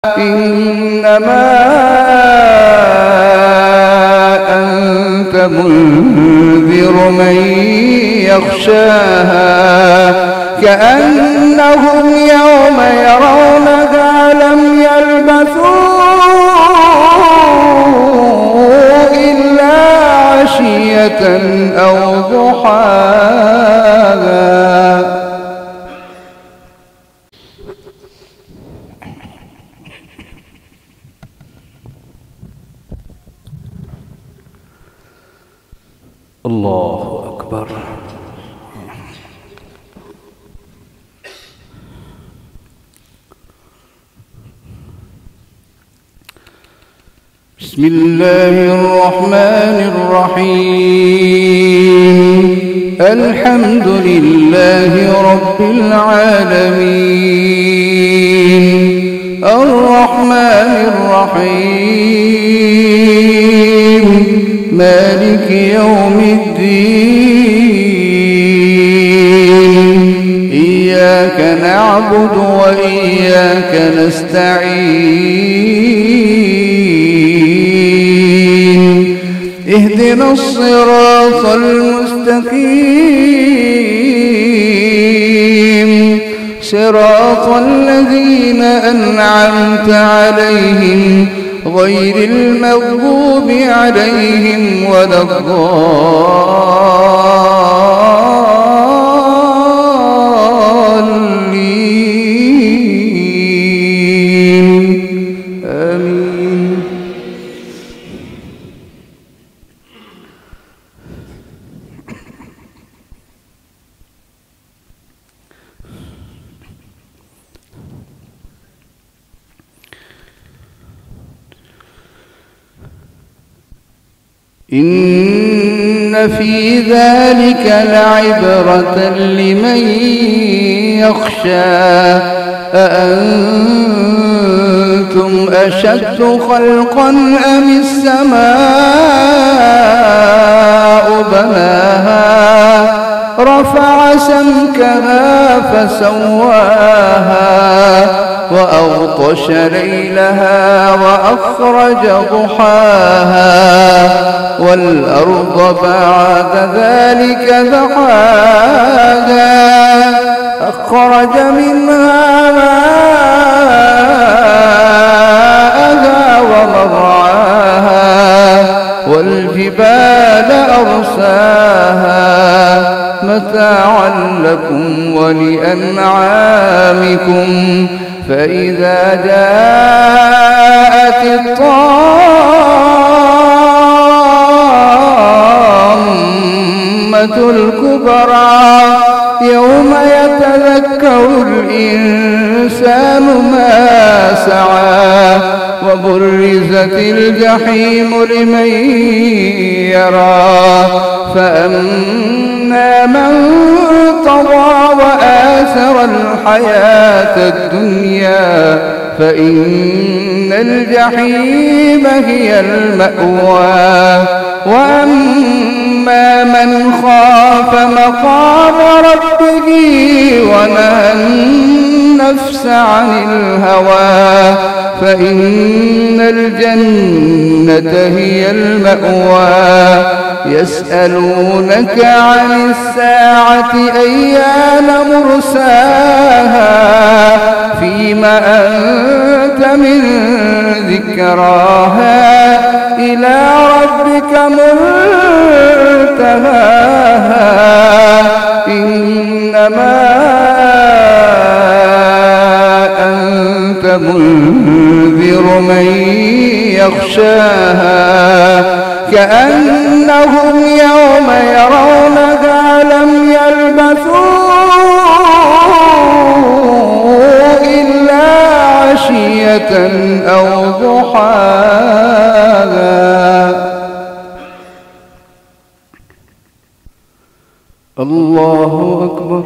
إنما أنت منذر من يخشاها كأنهم يوم يرونها لم يلبثوا إلا عشية أو ضحاها. الله أكبر. بسم الله الرحمن الرحيم. الحمد لله رب العالمين الرحمن الرحيم مالك يوم الدين. إياك نعبد وإياك نستعين. اهدنا الصراط المستقيم صراط الذين أنعمت عليهم غير المغضوب عليهم ولا الضالين. آمين. إن في ذلك لعبرة لمن يخشى. أأنتم أشد خلقا أم السماء بناها رفع سمكها فسواها وأغطش ليلها وأخرج ضحاها والأرض بعد ذلك دحاها أخرج منها ماءها ومرعاها والجبال أرساها متاعا لكم ولأنعامكم. فإذا جاءت الطامة الكبرى يوم يتذكر الإنسان ما سعى وبرزت الجحيم لمن يرى. فأما من طغى وآثر الحياة الدنيا فإن الجحيم هي المأوى. وأما من خاف مقام ربه ونهى النفس عن الهوى فإن الجنة هي المأوى. يسألونك عن الساعة أيان مرساها فيما أنت من ذكراها إلى ربك منتهاها. إنما أنت منذر من يخشاها كأنهم يوم يرونها لم يلبثوا إلا عشية أو ضحاها. الله أكبر.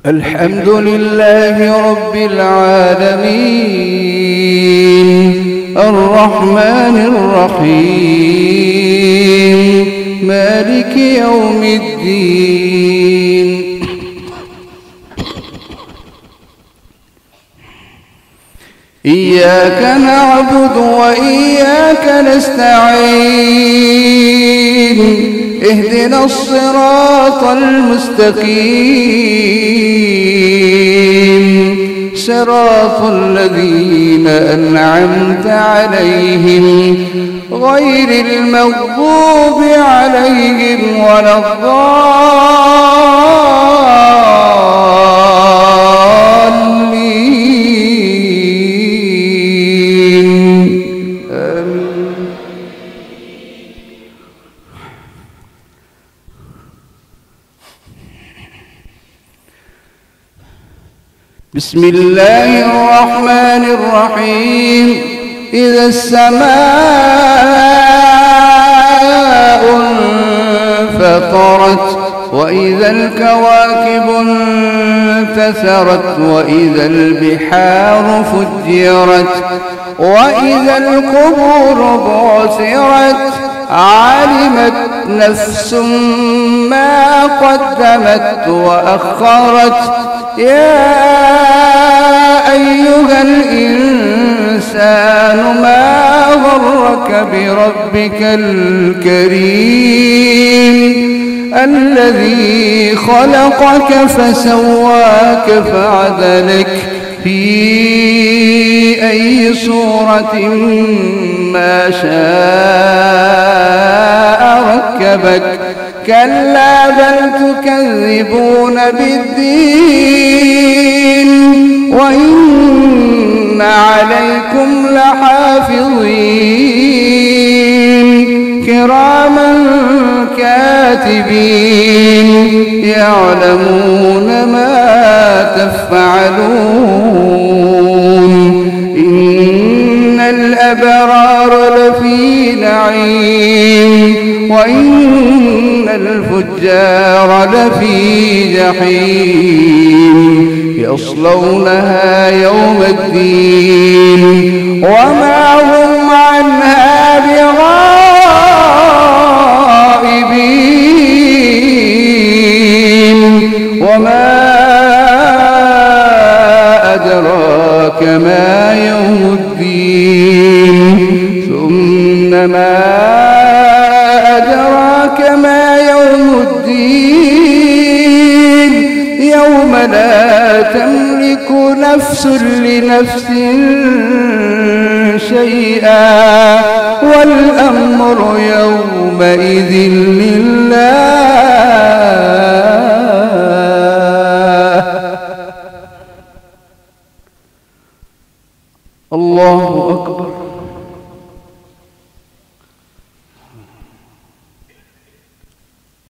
الحمد لله رب العالمين الرحمن الرحيم مالك يوم الدين. إياك نعبد وإياك نستعين اهدنا الصراط المستقيم صراط الذين أنعمت عليهم غير المغضوب عليهم ولا الضالين آمين. بسم الله الرحمن الرحيم إذا السماء انفطرت وإذا الكواكب انتثرت وإذا البحار فجرت وإذا القبور بعثرت علمت نفس ما قدمت وأخرت يا أيها الإنسان ما غرك بربك الكريم الذي خلقك فسواك فعدلك في أي صورة ما شاء ركبك كلا بل تكذبون بالدين وإن عليكم لحافظين كراما كاتبين يعلمون ما تفعلون إن الأبرار لفي نعيم وإن الفجار لفي جحيم يصلونها يوم الدين وما هم عنها بغائبين وما أدراك ما يوم الدين ثم ما أدراك ما يوم الدين يوم لا تملك نفس لنفس شيئا والأمر يومئذ لله. الله أكبر.